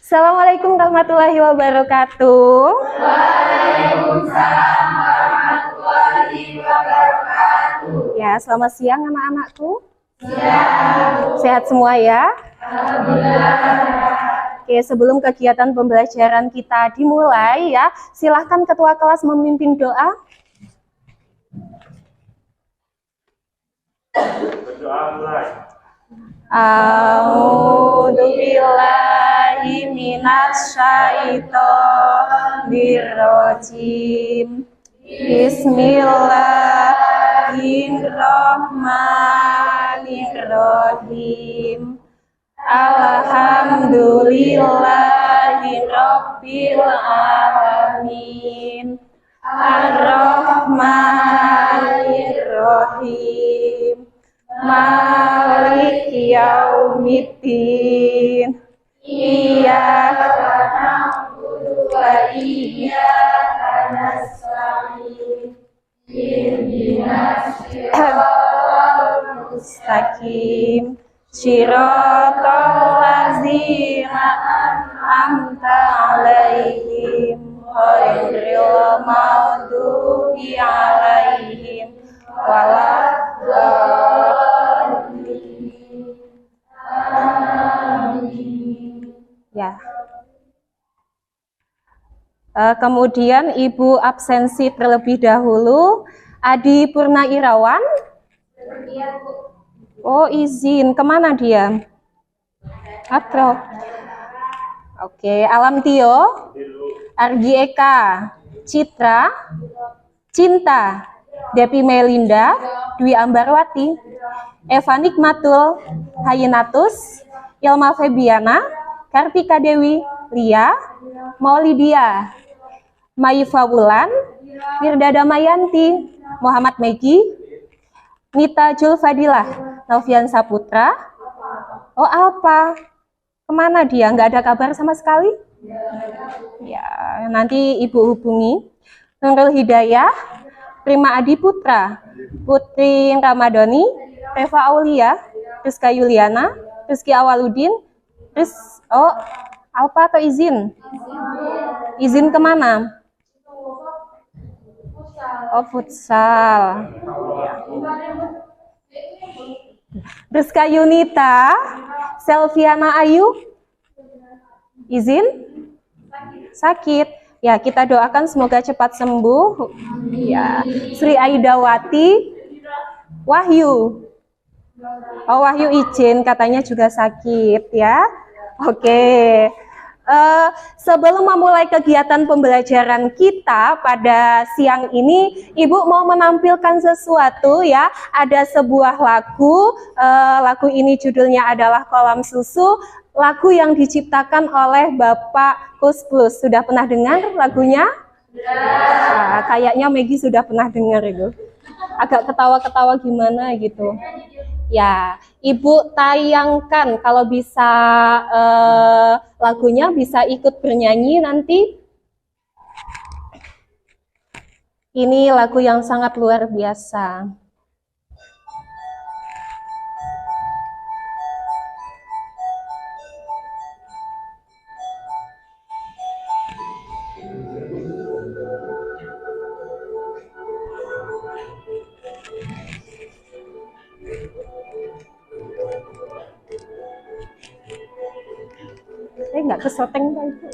Assalamualaikum warahmatullahi wabarakatuh. Waalaikumsalam warahmatullahi wabarakatuh. Ya, selamat siang anak-anakku. Siang. Sehat semua ya? Alhamdulillah. Oke, sebelum kegiatan pembelajaran kita dimulai ya, silahkan ketua kelas memimpin doa. Berdoa mulai. A'udzu billahi minasy syaithanir rajim. Bismillahirrahmanirrahim. Alhamdulillahi rabbil alamin. Ar-Rahmanir-Rahim. Maliki yaumiddin. Iyyaka na'budu wa iyyaka nasta'in. Ihdinas siratal mustaqim. Shiratal ladzina an'amta 'alaihim ghairil maghdubi 'alaihim waladdallin. Ya. Kemudian Ibu absensi terlebih dahulu. Adi Purna Irawan. Oh, izin. Kemana dia? Atro. Oke, Alam Tio. Argi Eka. Citra. Cinta. Depi Melinda. Dwi Ambarwati. Eva Nikmatul. Hayinatus. Ilma Febiana. Kartika Dewi. Lia. Maulidia. Maifa Wulan. Mirdada Mayanti. Muhammad Megi. Nita Julfadilah. Novian Saputra. Oh, Alpa. Kemana dia? Nggak ada kabar sama sekali? Ya, nanti Ibu hubungi. Nurul Hidayah. Prima Adi Putra. Putri Ramadhani. Reva Aulia. Rizka Yuliana. Rizky Awaludin. Oh, Alpa atau izin? Izin kemana? Oh, futsal. Rizka Yunita. Selviana Ayu. Izin? Sakit. Ya, kita doakan semoga cepat sembuh. Ya, Sri Aidawati. Wahyu. Oh, Wahyu izin, katanya juga sakit ya. Oke. Sebelum memulai kegiatan pembelajaran kita pada siang ini, Ibu mau menampilkan sesuatu ya. Ada sebuah lagu, lagu ini judulnya adalah Kolam Susu, lagu yang diciptakan oleh Bapak Kus Plus. Sudah pernah dengar lagunya? Nah, kayaknya Megi sudah pernah dengar itu. Agak ketawa-ketawa gimana gitu. Ya, Ibu tayangkan kalau bisa lagunya, bisa ikut bernyanyi nanti. Ini lagu yang sangat luar biasa. Nggak keseteng Pak Ibu.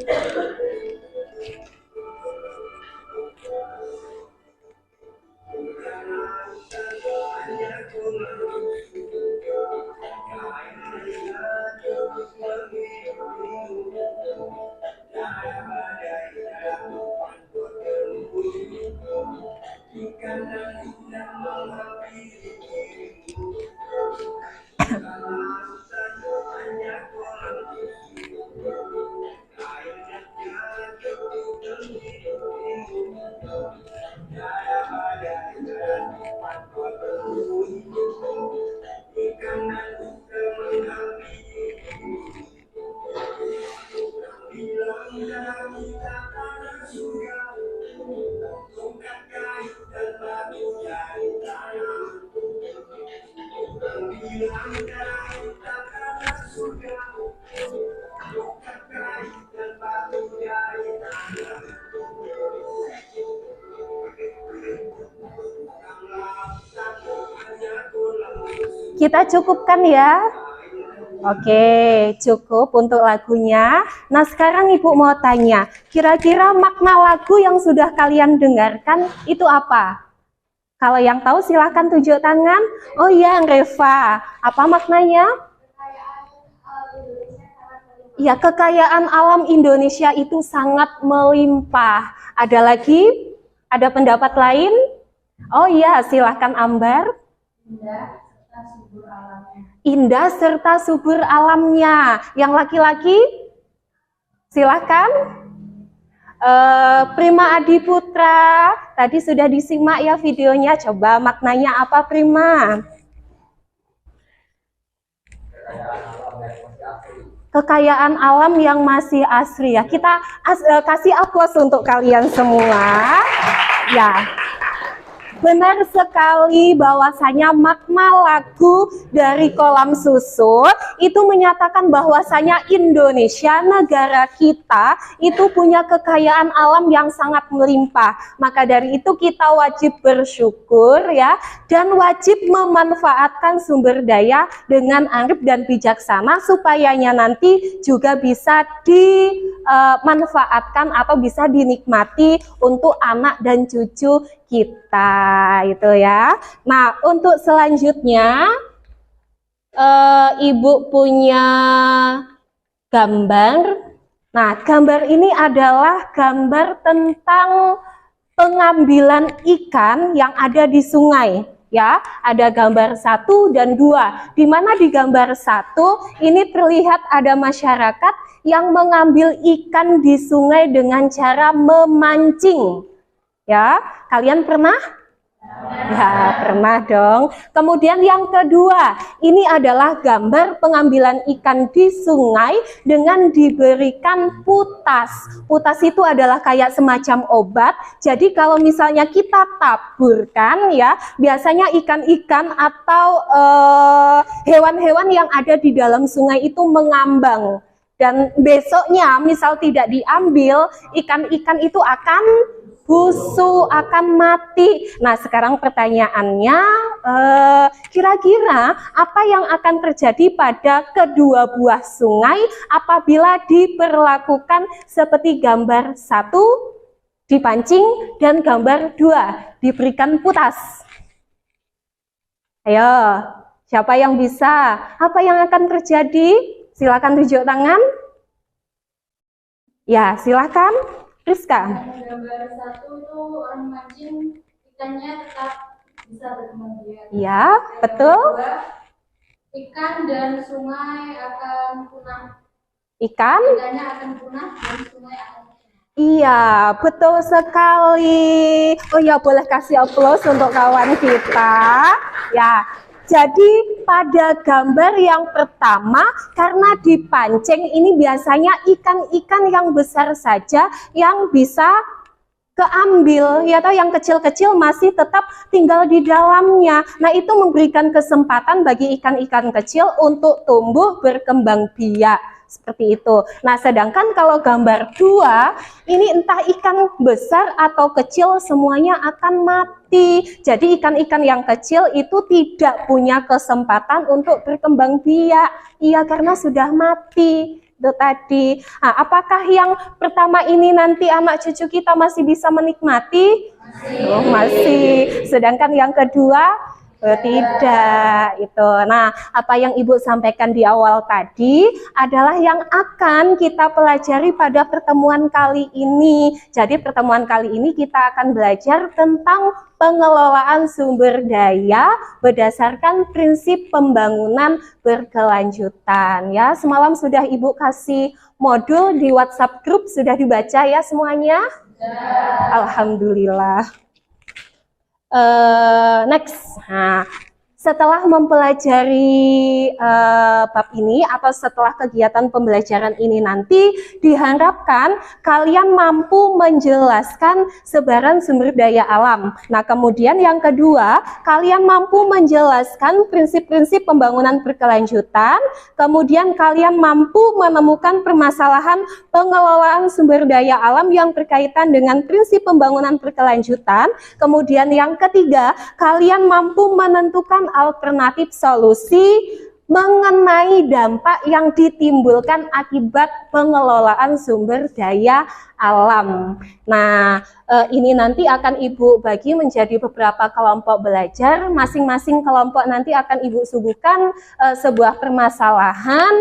Kita cukupkan ya. Oke, cukup untuk lagunya. Nah, sekarang Ibu mau tanya, kira-kira makna lagu yang sudah kalian dengarkan itu apa? Kalau yang tahu silahkan tunjuk tangan. Oh iya, Reva. Apa maknanya? Ya, kekayaan alam Indonesia itu sangat melimpah. Ada lagi? Ada pendapat lain? Oh iya, silahkan Ambar. Indah serta subur alamnya. Yang laki-laki? Silahkan. Prima Adiputra, tadi sudah disimak ya videonya. Coba maknanya apa, Prima? Kekayaan alam yang masih asri ya. Kita kasih aplaus untuk kalian semua. Ya. Benar sekali bahwasanya makna lagu dari Kolam Susu itu menyatakan bahwasanya Indonesia, negara kita, itu punya kekayaan alam yang sangat melimpah. Maka dari itu kita wajib bersyukur ya, dan wajib memanfaatkan sumber daya dengan arif dan bijaksana supayanya nanti juga bisa dimanfaatkan atau bisa dinikmati untuk anak dan cucu kita itu ya. Nah, untuk selanjutnya Ibu punya gambar. Nah, gambar ini adalah gambar tentang pengambilan ikan yang ada di sungai ya. Ada gambar 1 dan 2. Di mana di gambar 1 ini terlihat ada masyarakat yang mengambil ikan di sungai dengan cara memancing. Ya, kalian pernah? Ya, pernah dong. Kemudian yang kedua, ini adalah gambar pengambilan ikan di sungai dengan diberikan putas. Putas itu adalah kayak semacam obat. Jadi kalau misalnya kita taburkan ya, biasanya ikan-ikan atau hewan-hewan yang ada di dalam sungai itu mengambang. Dan besoknya misal tidak diambil, ikan-ikan itu akan busuk, akan mati. Nah, sekarang pertanyaannya, kira-kira apa yang akan terjadi pada kedua buah sungai apabila diperlakukan seperti gambar 1 dipancing dan gambar 2 diberikan putas? Ayo, siapa yang bisa? Apa yang akan terjadi? Silakan tunjuk tangan. Ya, silakan. Rizka. Gambar 1 itu orang mancing, ikannya tetap bisa berkembang biak. Ya, betul. Ikan dan sungai akan punah. Ikannya akan punah dan sungai akan punah. Iya, betul sekali. Oh ya, boleh kasih aplaus untuk kawan kita. Ya. Jadi pada gambar yang pertama, karena dipancing ini biasanya ikan-ikan yang besar saja yang bisa keambil, ya, atau yang kecil-kecil masih tetap tinggal di dalamnya. Nah, itu memberikan kesempatan bagi ikan-ikan kecil untuk tumbuh berkembang biak. Seperti itu. Nah, sedangkan kalau gambar 2, ini entah ikan besar atau kecil semuanya akan mati. Jadi ikan-ikan yang kecil itu tidak punya kesempatan untuk berkembang biak. Iya, karena sudah mati. Itu tadi. Nah, apakah yang pertama ini nanti anak cucu kita masih bisa menikmati? Masih. Oh, masih. Sedangkan yang kedua tidak itu. Nah, apa yang Ibu sampaikan di awal tadi adalah yang akan kita pelajari pada pertemuan kali ini. Jadi pertemuan kali ini kita akan belajar tentang pengelolaan sumber daya berdasarkan prinsip pembangunan berkelanjutan. Ya, semalam sudah Ibu kasih modul di WhatsApp grup, sudah dibaca ya semuanya? Ya. Alhamdulillah. Next. Nah, setelah mempelajari bab ini atau setelah kegiatan pembelajaran ini nanti diharapkan kalian mampu menjelaskan sebaran sumber daya alam. Nah, kemudian yang kedua, kalian mampu menjelaskan prinsip-prinsip pembangunan berkelanjutan. Kemudian kalian mampu menemukan permasalahan pengelolaan sumber daya alam yang berkaitan dengan prinsip pembangunan berkelanjutan. Kemudian yang ketiga, kalian mampu menentukan alternatif solusi mengenai dampak yang ditimbulkan akibat pengelolaan sumber daya alam. Nah, ini nanti akan Ibu bagi menjadi beberapa kelompok belajar. Masing-masing kelompok nanti akan Ibu suguhkan sebuah permasalahan.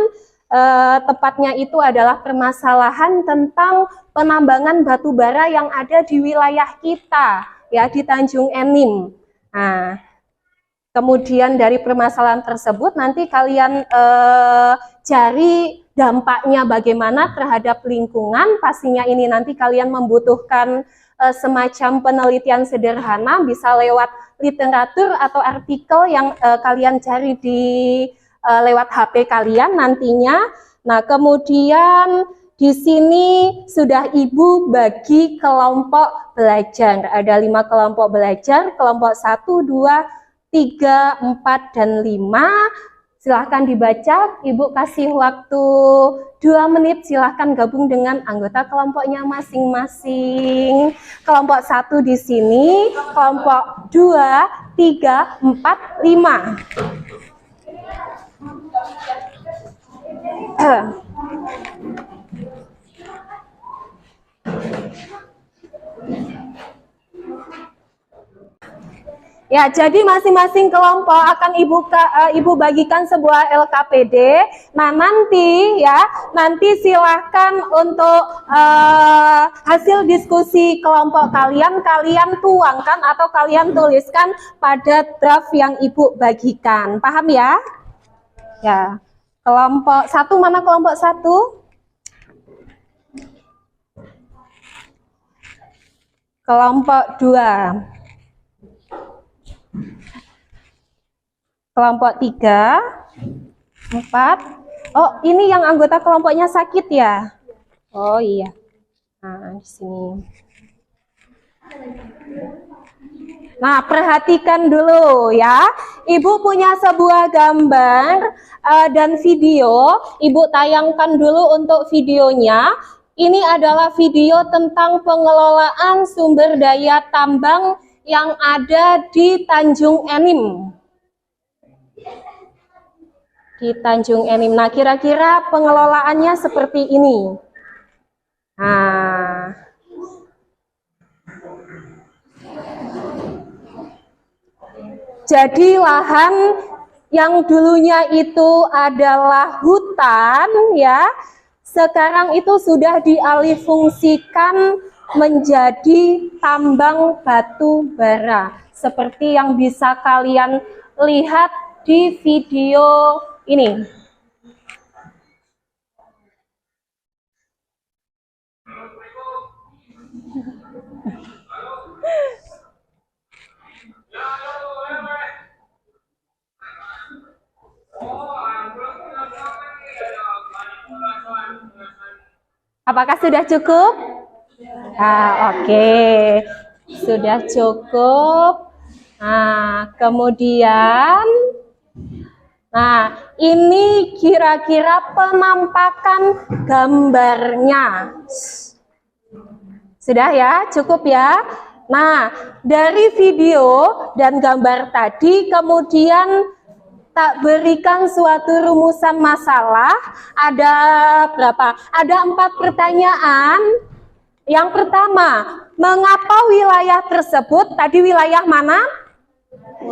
Tepatnya itu adalah permasalahan tentang penambangan batu bara yang ada di wilayah kita, ya, di Tanjung Enim. Nah, kemudian dari permasalahan tersebut nanti kalian cari dampaknya bagaimana terhadap lingkungan. Pastinya ini nanti kalian membutuhkan semacam penelitian sederhana, bisa lewat literatur atau artikel yang kalian cari di lewat HP kalian nantinya. Nah, kemudian di sini sudah Ibu bagi kelompok belajar. Ada 5 kelompok belajar, kelompok 1, 2, 3, 4, dan 5. Silahkan dibaca, Ibu kasih waktu 2 menit, silahkan gabung dengan anggota kelompoknya masing-masing. Kelompok 1 di sini, kelompok 2, 3, 4, 5. Ya, jadi masing-masing kelompok akan Ibu bagikan sebuah LKPD. Nah, nanti silahkan untuk hasil diskusi kelompok kalian tuangkan atau kalian tuliskan pada draft yang Ibu bagikan. Paham ya? Ya. Kelompok 1, mana kelompok 1? Kelompok 2. Kelompok 3, 4. Oh, ini yang anggota kelompoknya sakit ya? Oh iya. Nah, di sini. Nah, perhatikan dulu ya. Ibu punya sebuah gambar dan video. Ibu tayangkan dulu untuk videonya. Ini adalah video tentang pengelolaan sumber daya tambang yang ada di Tanjung Enim. Di Tanjung Enim. Nah, kira-kira pengelolaannya seperti ini. Nah, jadi lahan yang dulunya itu adalah hutan, ya, sekarang itu sudah dialihfungsikan menjadi tambang batu bara, seperti yang bisa kalian lihat di video ini. Apakah sudah cukup? Oke. Sudah cukup. Nah, kemudian ini kira-kira penampakan gambarnya. Sudah ya, cukup ya. Nah, dari video dan gambar tadi kemudian tak berikan suatu rumusan masalah. Ada berapa? Ada 4 pertanyaan. Yang pertama, mengapa wilayah tersebut, tadi wilayah mana?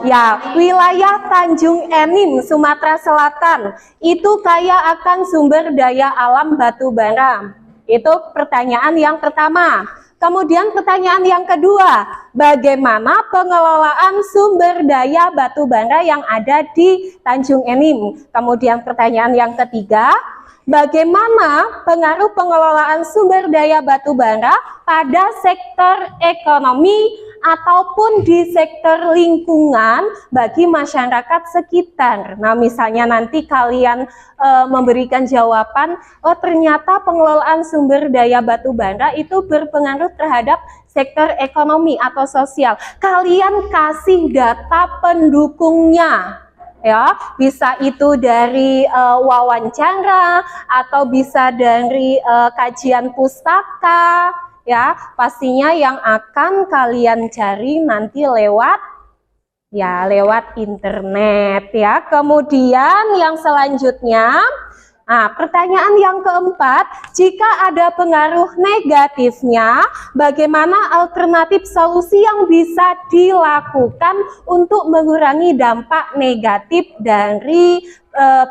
Ya, wilayah Tanjung Enim, Sumatera Selatan, itu kaya akan sumber daya alam batu bara. Itu pertanyaan yang pertama. Kemudian pertanyaan yang kedua, bagaimana pengelolaan sumber daya batu bara yang ada di Tanjung Enim? Kemudian pertanyaan yang ketiga, bagaimana pengaruh pengelolaan sumber daya batu bara pada sektor ekonomi ataupun di sektor lingkungan bagi masyarakat sekitar? Nah, misalnya nanti kalian memberikan jawaban, oh ternyata pengelolaan sumber daya batu bara itu berpengaruh terhadap sektor ekonomi atau sosial. Kalian kasih data pendukungnya. Ya, bisa itu dari wawancara atau bisa dari kajian pustaka, ya. Pastinya yang akan kalian cari nanti lewat Ya, lewat internet ya. Kemudian yang selanjutnya, nah, pertanyaan yang keempat, jika ada pengaruh negatifnya, bagaimana alternatif solusi yang bisa dilakukan untuk mengurangi dampak negatif dari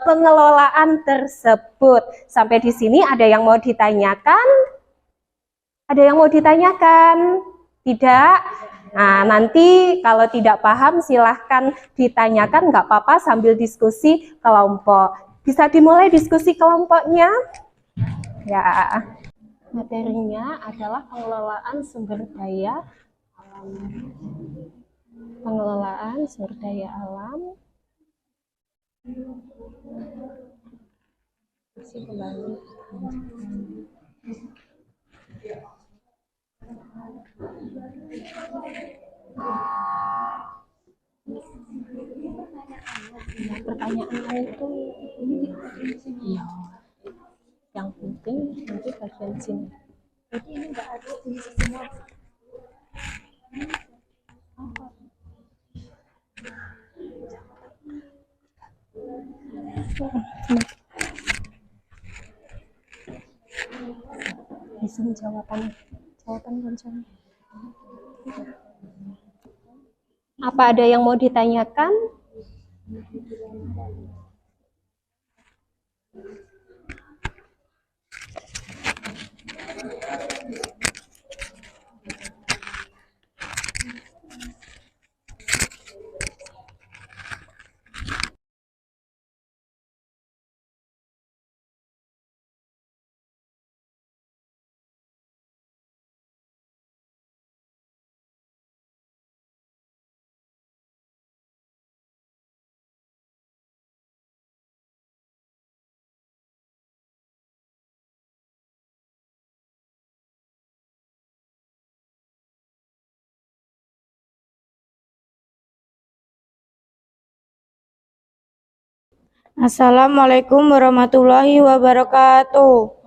pengelolaan tersebut? Sampai di sini ada yang mau ditanyakan? Ada yang mau ditanyakan? Tidak? Nah, nanti kalau tidak paham silahkan ditanyakan, nggak apa-apa sambil diskusi kelompok. Bisa dimulai diskusi kelompoknya? Ya, materinya adalah pengelolaan sumber daya alam. Pengelolaan sumber daya alam. Kembali. Pertanyaan itu iya, yang penting nanti bagian sini. Jadi ini nggak ada di semua. Di sini jawaban rencana. Apa ada yang mau ditanyakan? Assalamualaikum warahmatullahi wabarakatuh.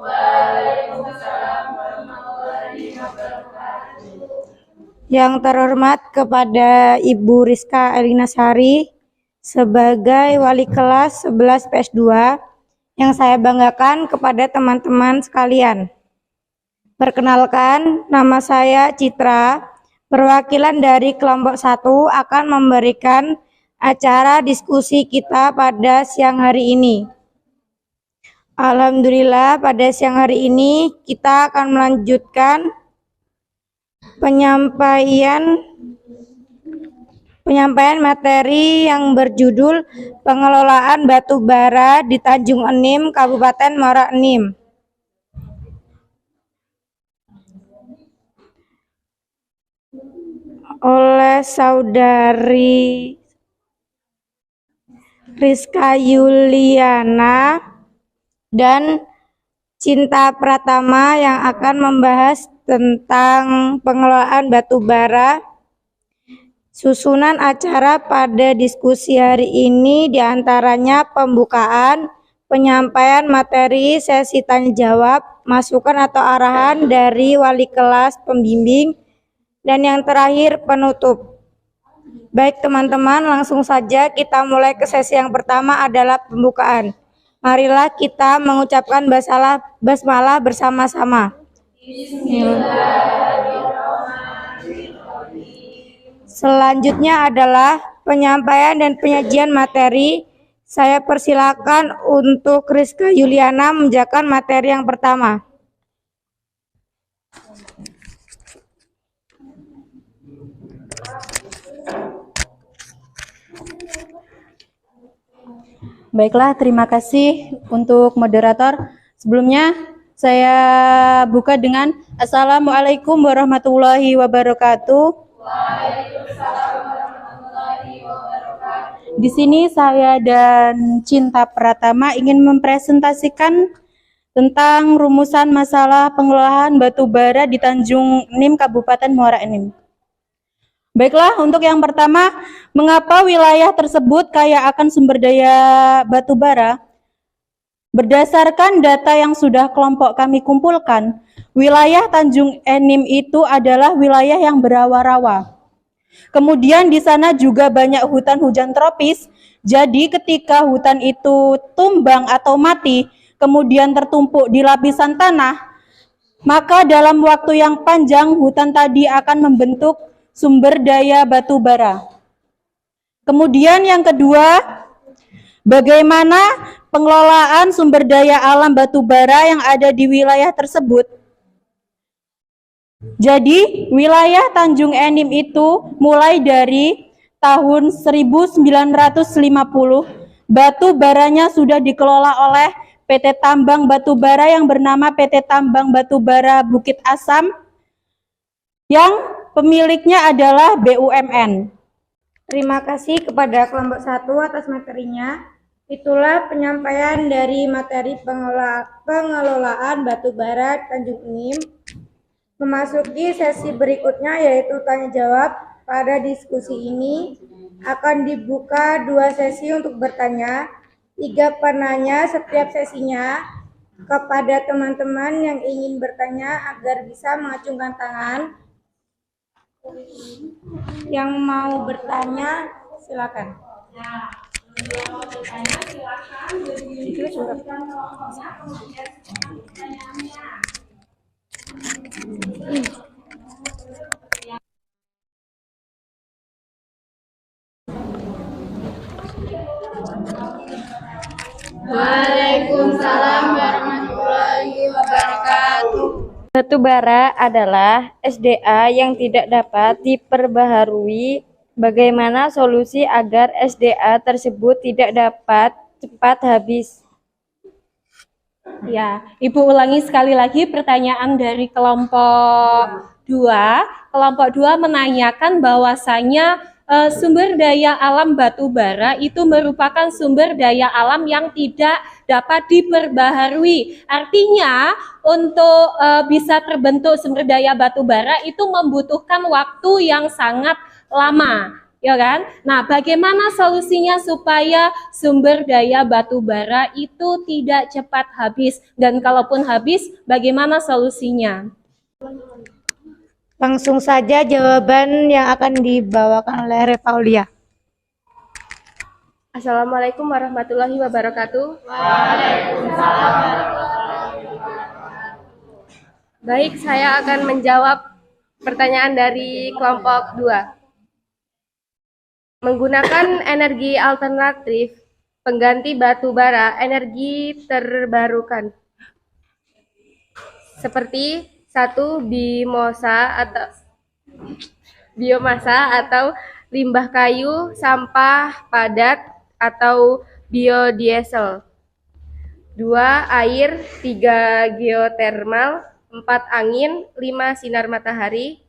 Yang terhormat kepada Ibu Rizka Elina Sari sebagai wali kelas 11 PS2, yang saya banggakan kepada teman-teman sekalian. Perkenalkan, nama saya Citra, perwakilan dari kelompok 1 akan memberikan acara diskusi kita pada siang hari ini. Alhamdulillah, pada siang hari ini kita akan melanjutkan penyampaian materi yang berjudul pengelolaan batu bara di Tanjung Enim, Kabupaten Muara Enim. Oleh saudari Rizka Yuliana dan Cinta Pratama yang akan membahas tentang pengelolaan batu bara. Susunan acara pada diskusi hari ini diantaranya pembukaan, penyampaian materi, sesi tanya jawab, masukan atau arahan dari wali kelas pembimbing, dan yang terakhir penutup. Baik teman-teman, langsung saja kita mulai ke sesi yang pertama adalah pembukaan. Marilah kita mengucapkan basmalah bersama-sama. Selanjutnya adalah penyampaian dan penyajian materi. Saya persilakan untuk Rizka Yuliana menjalankan materi yang pertama. Baiklah, terima kasih untuk moderator. Sebelumnya saya buka dengan Assalamualaikum warahmatullahi wabarakatuh. Waalaikumsalam warahmatullahi wabarakatuh. Di sini saya dan Cinta Pratama ingin mempresentasikan tentang rumusan masalah pengelolaan batu bara di Tanjung Enim, Kabupaten Muara Enim. Baiklah, untuk yang pertama, mengapa wilayah tersebut kaya akan sumber daya batu bara? Berdasarkan data yang sudah kelompok kami kumpulkan, wilayah Tanjung Enim itu adalah wilayah yang berawa-rawa. Kemudian di sana juga banyak hutan hujan tropis. Jadi ketika hutan itu tumbang atau mati, kemudian tertumpuk di lapisan tanah, maka dalam waktu yang panjang hutan tadi akan membentuk sumber daya batu bara. Kemudian yang kedua, bagaimana pengelolaan sumber daya alam batu bara yang ada di wilayah tersebut. Jadi, wilayah Tanjung Enim itu mulai dari tahun 1950, batu baranya sudah dikelola oleh PT Tambang Batubara yang bernama PT Tambang Batubara Bukit Asam, yang pemiliknya adalah BUMN. Terima kasih kepada kelompok 1 atas materinya. Itulah penyampaian dari materi pengelolaan batubara Tanjung Enim. Memasuki sesi berikutnya yaitu tanya jawab. Pada diskusi ini akan dibuka 2 sesi untuk bertanya, 3 penanya setiap sesinya. Kepada teman-teman yang ingin bertanya agar bisa mengacungkan tangan. Yang mau bertanya silakan. Waalaikumsalam warahmatullahi wabarakatuh. Batu bara adalah SDA yang tidak dapat diperbaharui. Bagaimana solusi agar SDA tersebut tidak dapat cepat habis? Ya, Ibu ulangi sekali lagi pertanyaan dari kelompok 2. Kelompok 2 menanyakan bahwasanya sumber daya alam batu bara itu merupakan sumber daya alam yang tidak dapat diperbaharui. Artinya untuk bisa terbentuk sumber daya batu bara itu membutuhkan waktu yang sangat lama, ya kan? Nah, bagaimana solusinya supaya sumber daya batu bara itu tidak cepat habis? Dan kalaupun habis, bagaimana solusinya? Langsung saja jawaban yang akan dibawakan oleh Revaulia. Assalamualaikum warahmatullahi wabarakatuh. Baik, saya akan menjawab pertanyaan dari kelompok 2. Menggunakan energi alternatif pengganti batu bara, energi terbarukan. Seperti 1. Biomasa atau limbah kayu, sampah padat atau biodiesel. 2. Air. 3. Geotermal. 4. Angin. 5. Sinar matahari.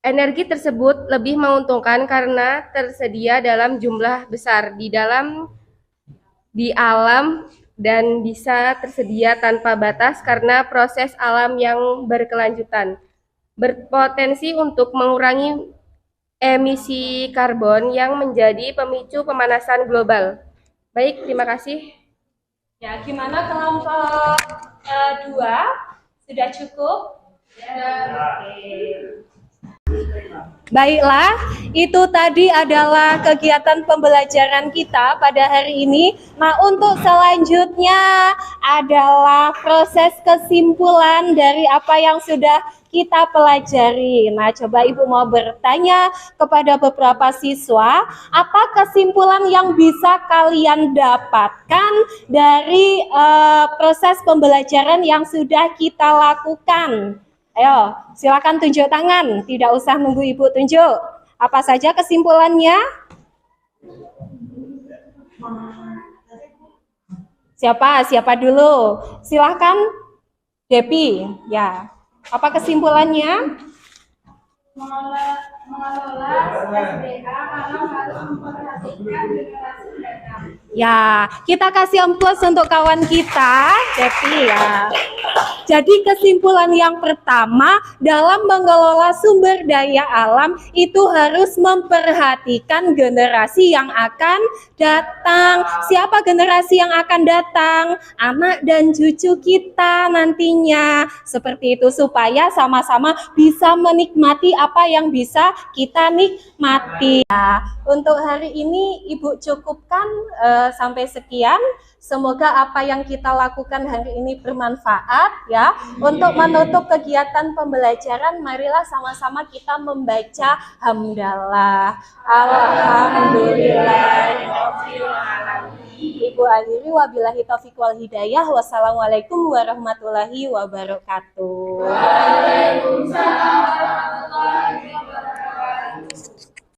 Energi tersebut lebih menguntungkan karena tersedia dalam jumlah besar di alam dan bisa tersedia tanpa batas karena proses alam yang berkelanjutan. Berpotensi untuk mengurangi emisi karbon yang menjadi pemicu pemanasan global. Baik, terima kasih. Ya, gimana kelompok 2? Sudah cukup? Baiklah, itu tadi adalah kegiatan pembelajaran kita pada hari ini. Nah, untuk selanjutnya adalah proses kesimpulan dari apa yang sudah kita pelajari. Nah, coba Ibu mau bertanya kepada beberapa siswa, apa kesimpulan yang bisa kalian dapatkan dari proses pembelajaran yang sudah kita lakukan? Ayo, silakan tunjuk tangan. Tidak usah nunggu Ibu tunjuk. Apa saja kesimpulannya? Siapa dulu? Silakan, Depi. Ya. Apa kesimpulannya? Mengelola SDA alam harus memperhatikan generasi mendatang. Ya, kita kasih amplos untuk kawan kita, Depi ya. Jadi kesimpulan yang pertama, dalam mengelola sumber daya alam itu harus memperhatikan generasi yang akan datang. Siapa generasi yang akan datang? Anak dan cucu kita nantinya. Seperti itu supaya sama-sama bisa menikmati apa yang bisa kita nikmati. Ya, untuk hari ini Ibu cukupkan sampai sekian. Semoga apa yang kita lakukan hari ini bermanfaat ya. Untuk menutup kegiatan pembelajaran, marilah sama-sama kita membaca hamdalah. Alhamdulillah. Ibu akhiri wabillahi taufiq wal hidayah. Wassalamualaikum warahmatullahi wabarakatuh. Waalaikumsalam warahmatullahi wabarakatuh.